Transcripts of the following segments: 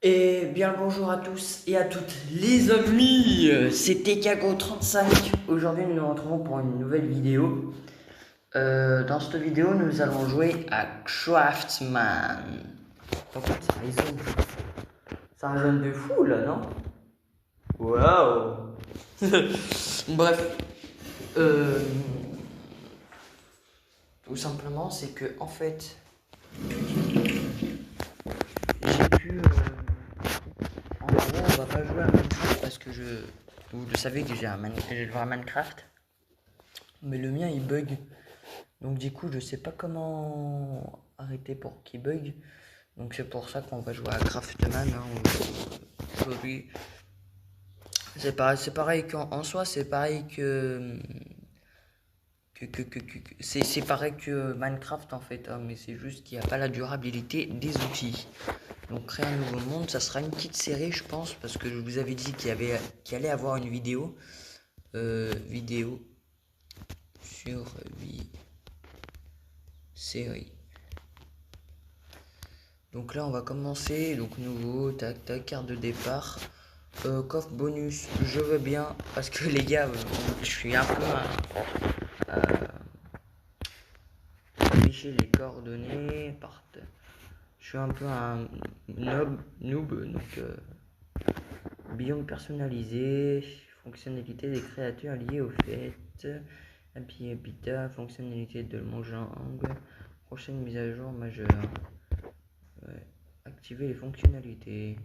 Et bien le bonjour à tous et à toutes les amis, c'était Kago35. Aujourd'hui nous nous retrouvons pour une nouvelle vidéo. Dans cette vidéo nous allons jouer à Craftsman. En fait ça résonne de fou là, non? Waouh. Bref, euh, tout simplement c'est que en fait j'ai pu... En gros, on va pas jouer à Minecraft parce que vous le savez que j'ai le vrai Minecraft. Mais le mien il bug. Donc du coup je sais pas comment arrêter pour qu'il bug. Donc c'est pour ça qu'on va jouer à Craftman aujourd'hui. C'est pareil qu'en soi, c'est pareil c'est pareil que Minecraft en fait, hein, mais c'est juste qu'il n'y a pas la durabilité des outils. Donc créer un nouveau monde, ça sera une petite série je pense, parce que je vous avais dit qu'il allait avoir une vidéo sur série. Donc là on va commencer, donc nouveau, tac tac, carte de départ, coffre bonus, je veux bien, parce que les gars, je suis un peu afficher les coordonnées, je suis un peu un noob donc biome personnalisé, fonctionnalité des créatures liées au fait, habitat, fonctionnalité de mon jungle, prochaine mise à jour majeure. Ouais. Activer les fonctionnalités.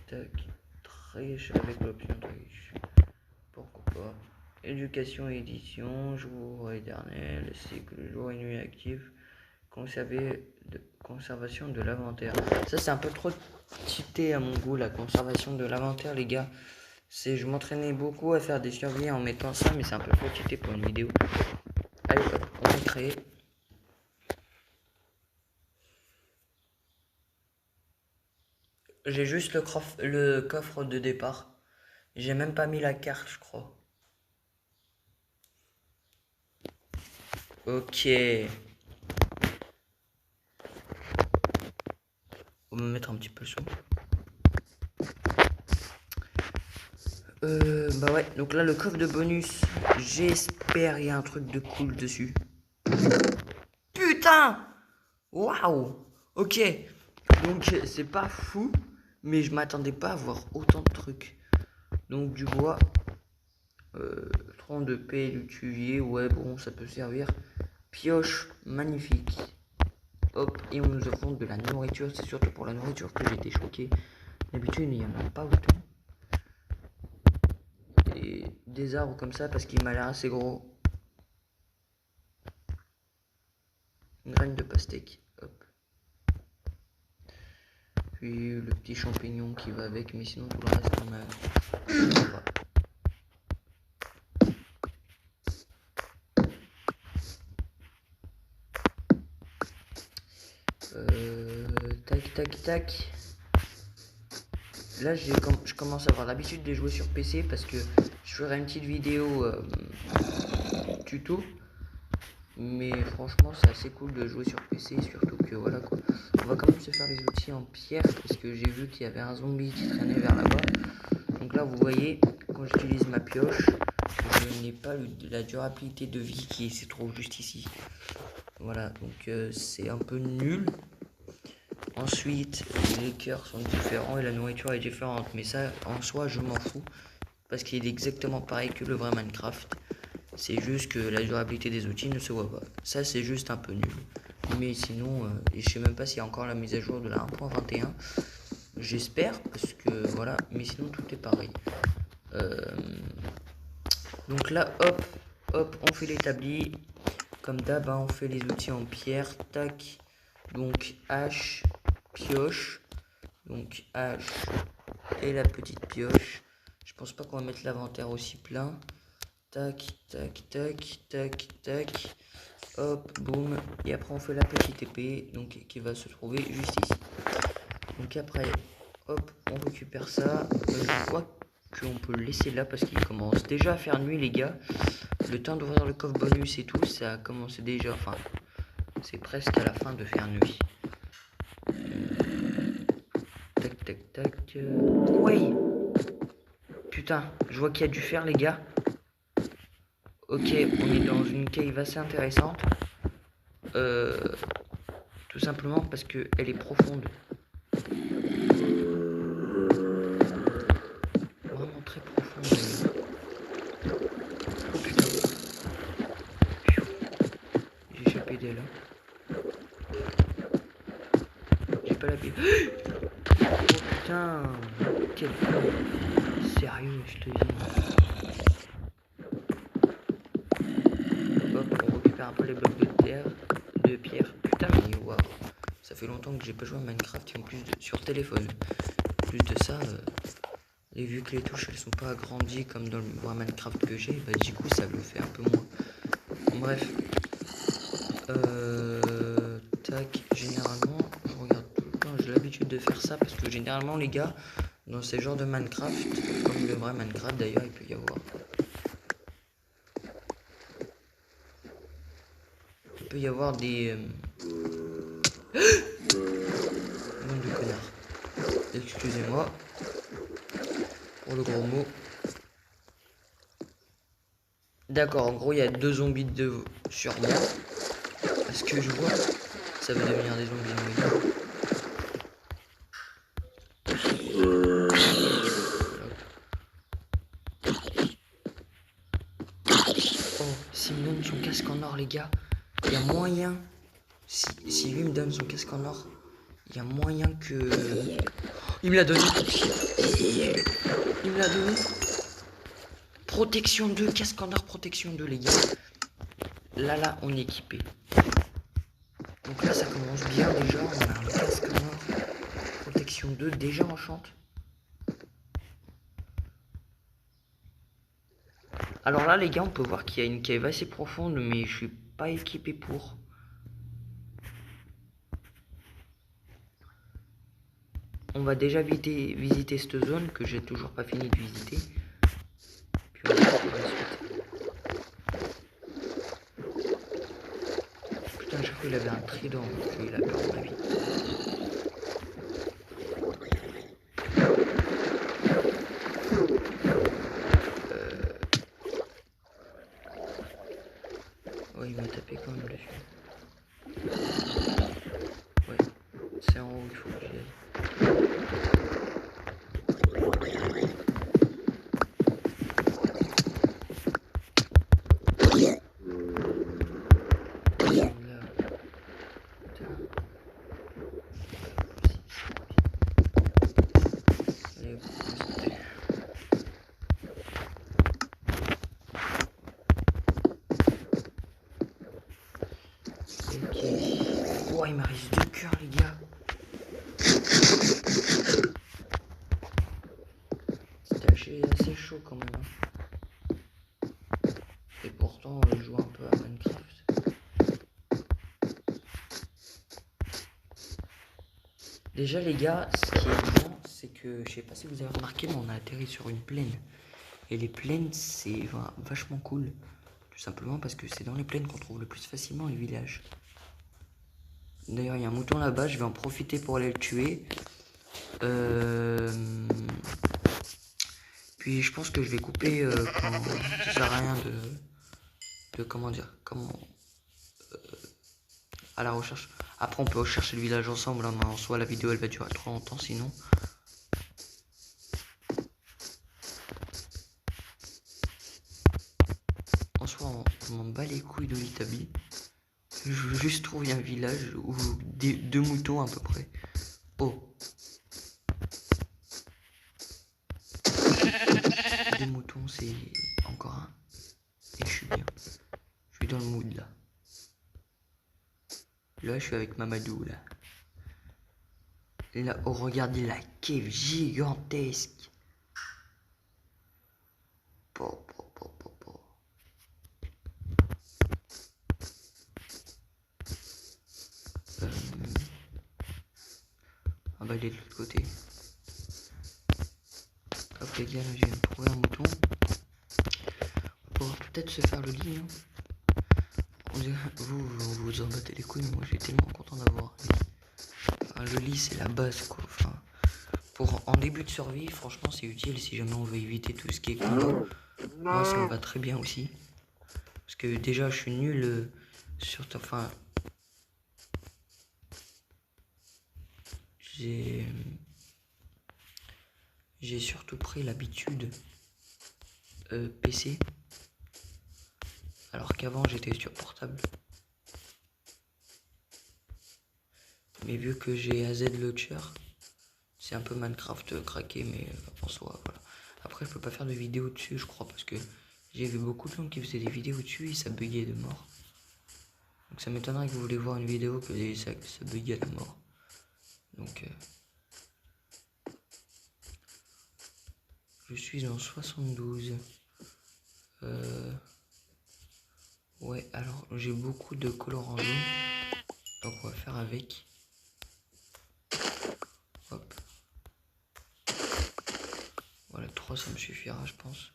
Tac. Triche avec l'option triche. Pourquoi pas. Éducation et édition. Jour éternel. Cycle jour et nuit actif. Conservation de l'inventaire. Ça, c'est un peu trop cheaté à mon goût, la conservation de l'inventaire, les gars. Je m'entraînais beaucoup à faire des survies en mettant ça, mais c'est un peu trop cheaté pour une vidéo. Allez, hop, on va créer. J'ai juste le coffre de départ. J'ai même pas mis la carte, je crois. Ok. On va me mettre un petit peu le son. Bah ouais, donc là le coffre de bonus, j'espère il y a un truc de cool dessus. Putain. Waouh. Ok. Donc c'est pas fou, mais je m'attendais pas à voir autant de trucs. Donc du bois, tronc de paix, lutuvier, ouais bon ça peut servir. Pioche, magnifique. Hop, et on nous offre de la nourriture, c'est surtout pour la nourriture que j'ai été choqué. D'habitude il n'y en a pas autant. Et des arbres comme ça parce qu'il m'a l'air assez gros. Une graine de pastèque, hop. Puis le petit champignon qui va avec, mais sinon tout le reste on a... Tac tac tac. Là je commence à avoir l'habitude de jouer sur PC parce que je ferai une petite vidéo tuto. Mais franchement c'est assez cool de jouer sur PC, surtout que voilà quoi. On va quand même se faire les outils en pierre parce que j'ai vu qu'il y avait un zombie qui traînait vers là-bas. Donc là vous voyez, quand j'utilise ma pioche, je n'ai pas la durabilité de vie qui se trouve juste ici. Voilà, donc c'est un peu nul. Ensuite, les cœurs sont différents et la nourriture est différente. Mais ça, en soi, je m'en fous. Parce qu'il est exactement pareil que le vrai Minecraft. C'est juste que la durabilité des outils ne se voit pas. Ça, c'est juste un peu nul. Mais sinon, je sais même pas s'il y a encore la mise à jour de la 1.21. J'espère, parce que voilà. Mais sinon, tout est pareil. Donc là, hop, hop, on fait l'établi. Comme d'hab, hein, on fait les outils en pierre. Tac. Donc, hache, pioche. Donc, hache et la petite pioche. Je pense pas qu'on va mettre l'inventaire aussi plein. Tac, tac, tac, tac, tac. Hop, boum. Et après, on fait la petite épée. Donc, qui va se trouver juste ici. Donc, après, hop, on récupère ça. Je crois qu'on peut le laisser là parce qu'il commence déjà à faire nuit, les gars. Le temps d'ouvrir le coffre bonus et tout, ça a commencé déjà. Enfin, c'est presque à la fin de faire nuit. Tac, tac, tac, tac. Ouais. Putain, je vois qu'il y a du fer, les gars. Ok, on est dans une cave assez intéressante. Tout simplement parce que elle est profonde. Vraiment très profonde. Oh putain. J'ai échappé d'elle. J'ai pas la paix. Oh putain. Quel con. Sérieux, je te dis. Hop, on récupère un peu les blocs de terre, de pierre. Putain, mais waouh. Ça fait longtemps que j'ai pas joué à Minecraft et en plus sur téléphone. En plus de ça, et vu que les touches elles sont pas agrandies comme dans le vrai Minecraft que j'ai, bah du coup ça le fait un peu moins. Bref. Tac, généralement, je regarde tout le temps, j'ai l'habitude de faire ça parce que généralement les gars, dans ces genres de Minecraft, comme le vrai Minecraft d'ailleurs, il peut y avoir. Il peut y avoir des. Bande de connards. Excusez-moi pour le gros mot. D'accord, en gros il y a 2 zombies sur moi. À ce que je vois, ça va devenir des zombies immédiats. Oh, s'il me donne son casque en or, les gars, il y a moyen. Si lui me donne son casque en or, il y a moyen que. Il me l'a donné. Il me l'a donné. Protection 2, casque en or, protection 2, les gars. Là, on est équipé. Donc là, ça commence bien déjà. On a un casque en or, protection 2, déjà enchante. Alors là, les gars, on peut voir qu'il y a une cave assez profonde, mais je suis pas équipé pour. On va déjà visiter cette zone que j'ai toujours pas fini de visiter. Puis on va voir la suite. Putain, chaque fois il avait un trident, il a peur de ma vie. Ouais, il m'a tapé quand même dessus. Ouais, c'est en haut, il faut que j'y aille. Ok. Oh, il me reste 2 cœurs, les gars. C'était assez chaud quand même. Hein. Et pourtant, je joue un peu à Minecraft. Déjà, les gars, ce qui est bien, c'est que, je sais pas si vous avez remarqué, mais on a atterri sur une plaine. Et les plaines, c'est vachement cool. Tout simplement parce que c'est dans les plaines qu'on trouve le plus facilement les villages. D'ailleurs, il y a un mouton là-bas, je vais en profiter pour aller le tuer. Puis je pense que je vais couper quand ça sert à rien de comment dire, à la recherche. Après, on peut rechercher le village ensemble, hein, mais en soi, la vidéo elle va durer trop longtemps sinon. En soi, on m'en bat les couilles de l'Italie. Je veux juste trouver un village où 2 moutons à peu près. Oh. 2 moutons, c'est encore un. Et je suis bien. Je suis dans le mood là. Là, je suis avec Mamadou là. Là, oh, regardez la cave gigantesque. Ah bah il est de l'autre côté. Hop les gars, là je viens de trouver un mouton. On va pouvoir peut-être se faire le lit. Hein. Vous en battez les couilles, mais moi j'ai tellement content d'avoir un lit. Enfin, le lit c'est la base quoi. Enfin, En début de survie, franchement, c'est utile si jamais on veut éviter tout ce qui est combat. Moi, ça me va très bien aussi. Parce que déjà, je suis nul sur... Enfin... J'ai surtout pris l'habitude PC. Alors qu'avant, j'étais sur portable. Mais vu que j'ai AZ Launcher, c'est un peu Minecraft craqué, mais en soi, voilà. Après, je peux pas faire de vidéo dessus, je crois, parce que j'ai vu beaucoup de gens qui faisaient des vidéos dessus et ça buguait de mort. Donc ça m'étonnerait que vous voulez voir une vidéo que ça buguait à la mort. Donc, je suis en 72. Ouais, alors j'ai beaucoup de colorants jaunes, donc on va faire avec. Hop. Voilà, 3 ça me suffira, je pense.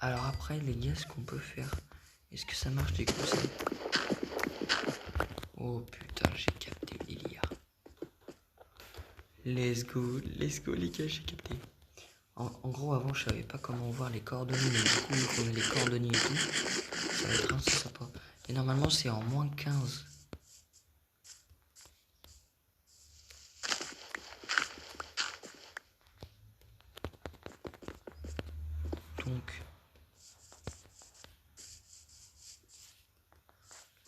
Alors après, les gars, ce qu'on peut faire, est-ce que ça marche des coups ça? Oh putain, j'ai capté le délire. Let's go les gars, j'ai capté. En gros, avant, je savais pas comment voir les coordonnées, mais du coup, il faut les coordonnées et tout. Ça va être un sympa. Et normalement, c'est en moins 15. Donc,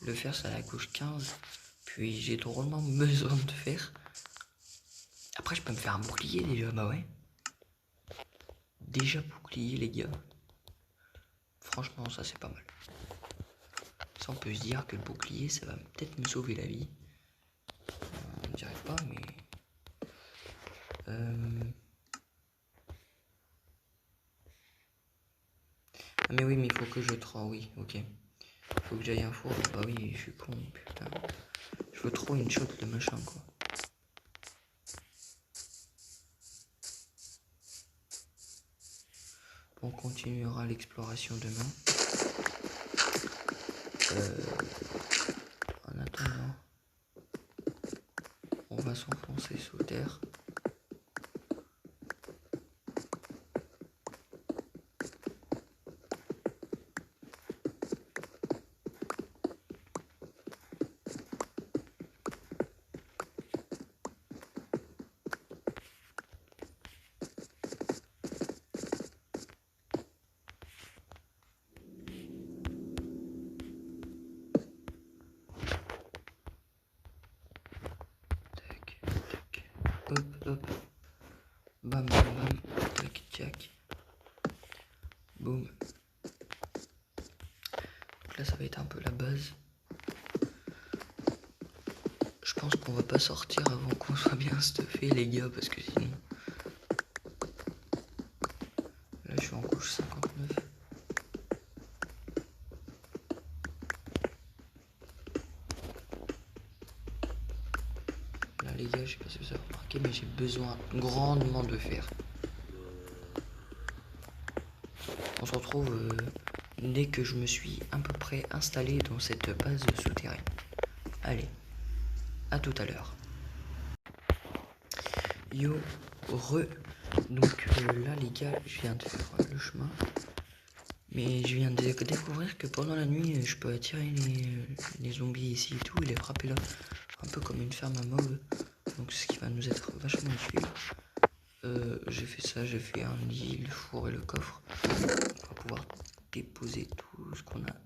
le fer, c'est à la gauche 15. Puis, j'ai drôlement besoin de fer. Après, je peux me faire un bouclier déjà, bah ouais. Déjà bouclier, les gars. Franchement, ça, c'est pas mal. Ça, on peut se dire que le bouclier, ça va peut-être me sauver la vie. On dirait pas, mais... Ah mais oui, mais il faut que je troue, oui, ok. Faut que j'aille un four, bah oui, je suis con, putain. Je veux trop une shot de machin, quoi. On continuera l'exploration demain. En attendant, on va s'enfoncer sous terre. Hop, hop. Bam, bam, bam. Tac, tac. Boum. Donc là, ça va être un peu la base. Je pense qu'on va pas sortir avant qu'on soit bien stuffé, les gars, parce que sinon... Là, je suis en couche 59. Là, les gars, je sais pas si vous avez remarqué, mais j'ai besoin grandement de fer. On se retrouve dès que je me suis à peu près installé dans cette base souterraine. Allez, à tout à l'heure. Yo, donc là les gars, je viens de faire le chemin. Mais je viens de découvrir que pendant la nuit, je peux attirer les zombies ici et tout, et les frapper là. Un peu comme une ferme à mobs. Donc ce qui va nous être vachement utile. J'ai fait ça, j'ai fait un lit, le four et le coffre. On va pouvoir déposer tout ce qu'on a.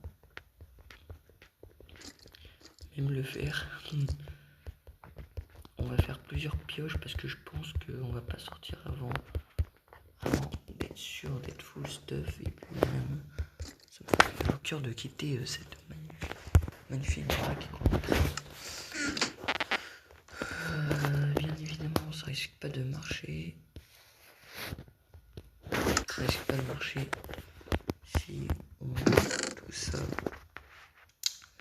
Même le fer. On va faire plusieurs pioches parce que je pense qu'on va pas sortir avant d'être sûr d'être full stuff. Et puis même, ça me fait le cœur de quitter cette magnifique baraque qu'on a créée. Bien évidemment, ça risque pas de marcher. Ça risque pas de marcher si on met tout ça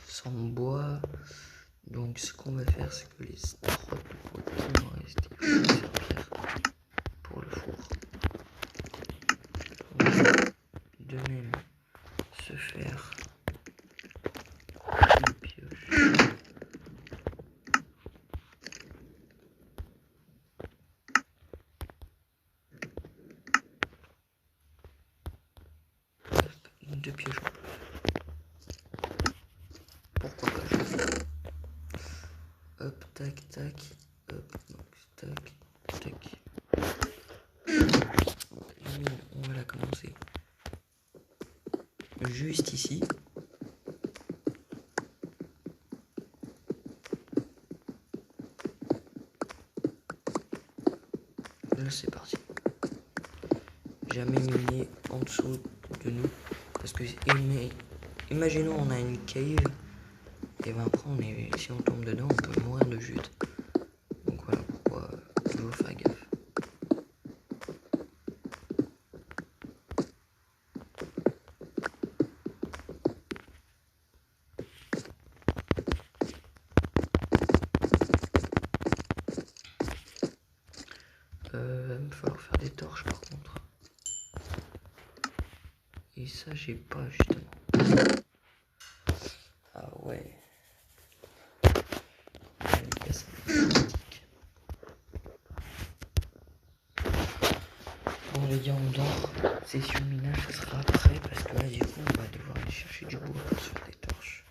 sans bois. Donc ce qu'on va faire, c'est que les 3 bois qui vont rester, il faut servir pour le four. On va de même se faire une pioche 2 pièges en plus. Pourquoi pas, je le fais. Hop, tac, tac. Hop, tac, tac. On va la commencer. Juste ici. Là, c'est parti. Jamais miner en dessous de nous. Parce que imaginons on a une cave. Et ben après si on tombe dedans on peut mourir de chute. Donc voilà pourquoi toujours faire gaffe. Va me falloir faire des torches par contre. Et ça j'ai pas justement. Ah ouais. Bon les gars on dort. Session de minage ça sera après parce que là du coup on va devoir aller chercher du bois pour se faire des torches.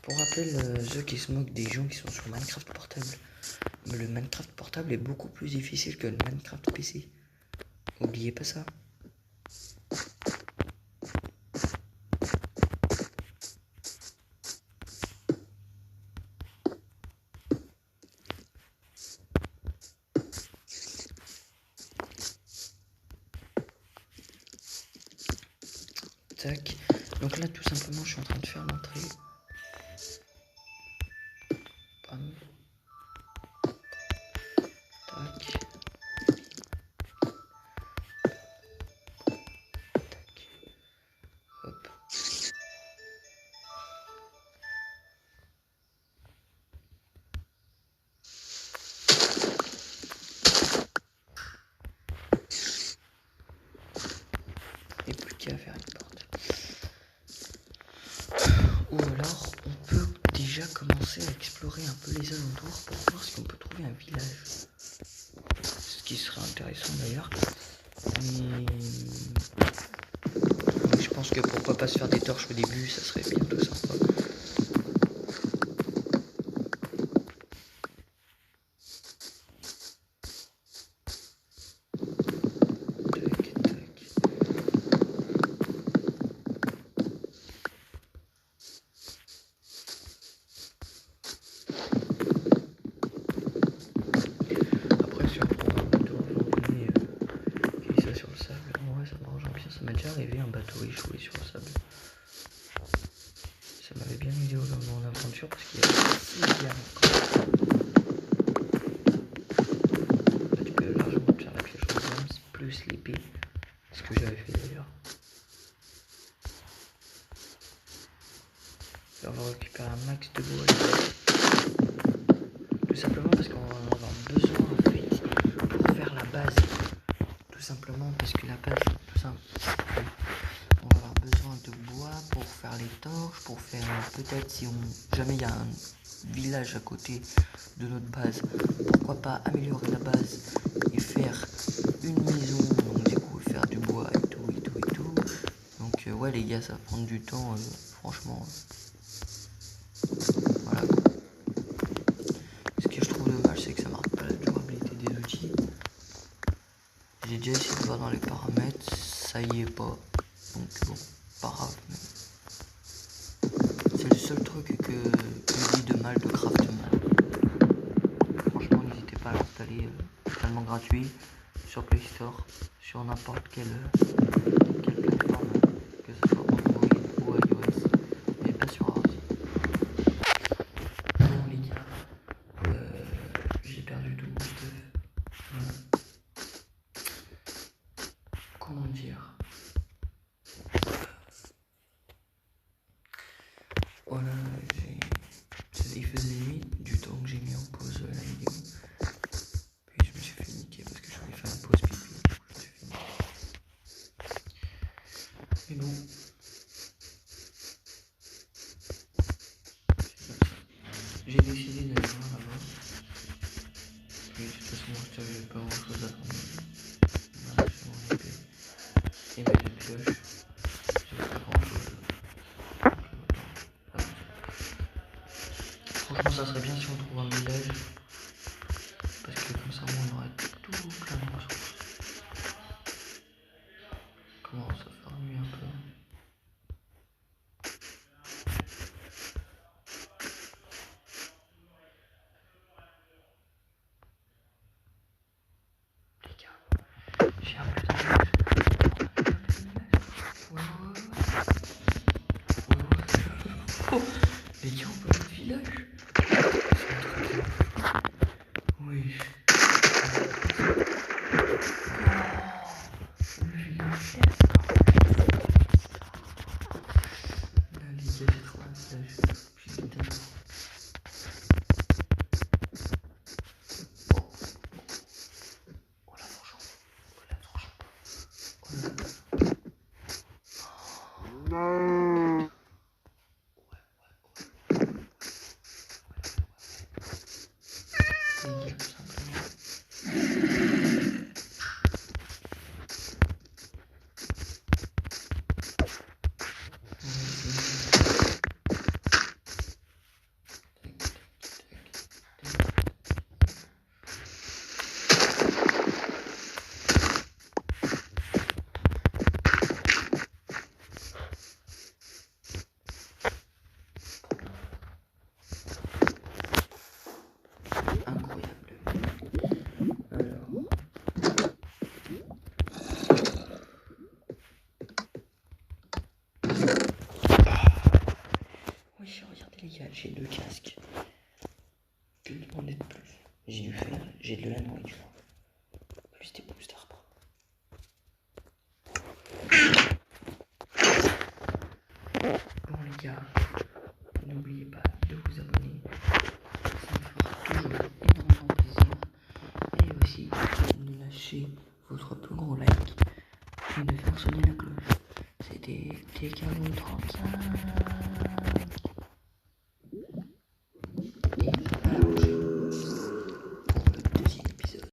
Pour rappel, ceux qui se moquent des gens qui sont sur Minecraft portable, mais le Minecraft portable est beaucoup plus difficile que le Minecraft PC. Oubliez pas ça. Tac. Donc là tout simplement je suis en train de faire l'entrée. Bam. Tac. Tac. Hop. Et plus qu'à faire une porte. Ou alors on peut déjà commencer à explorer un peu les alentours pour voir si on peut trouver un village. Ce qui serait intéressant d'ailleurs. Mais je pense que pourquoi pas se faire des torches au début, ça serait bientôt sympa. Ça m'est déjà arrivé un bateau échoué sur le sable. Ça m'avait bien aidé dans mon aventure parce qu'il y avait 6 diamants. Là, tu peux largement te faire la piège aux âmes plus l'épée. Ce que j'avais fait d'ailleurs. Là, on va récupérer un max de bois. Tout simplement parce qu'on va en avoir besoin en fait pour faire la base. Tout simplement parce que la base, tout simple. On va avoir besoin de bois pour faire les torches, pour faire peut-être si jamais il y a un village à côté de notre base, pourquoi pas améliorer la base et faire une maison, donc du coup faire du bois et tout et tout et tout. Donc ouais les gars ça va prendre du temps, franchement. Voilà. Ce que je trouve dommage c'est que ça marque pas la durabilité des outils. J'ai déjà essayé de voir dans les paramètres, ça y est pas. Donc bon, pas grave. C'est le seul truc que je dis de mal de Craftman. Franchement, n'hésitez pas à l'installer, totalement gratuit sur Play Store, sur n'importe quelle plateforme, que ce soit Android ou iOS, mais pas sur Arzi. Bon les gars, j'ai perdu tout mon stuff. Voilà. Comment dire? Voilà, il faisait nuit du temps que j'ai mis en pause la vidéo. Puis je me suis fait niquer parce que je voulais faire une pause pipi. Mais bon. J'ai décidé d'aller voir là-bas. Puis de toute façon, je n'avais pas grand chose à prendre. Voilà, j'ai mon épée et mes deux pioches. J'ai pas grand chose. Franchement, ça serait bien si on trouve un village. Parce que comme ça, on aurait tout plein de ressources. Comment ça faire mieux un peu. Les gars, j'ai un putain de village. Oh, les gars, on peut aller au village. Oui. J'ai 2 casques. Que demander de plus? J'ai du fer, j'ai de la nourriture. Plus des pousses d'arbres. Bon les gars, n'oubliez pas de vous abonner. Ça me fera toujours énormément plaisir. Et aussi de lâcher votre plus gros like et de faire sonner la cloche. C'était TK35.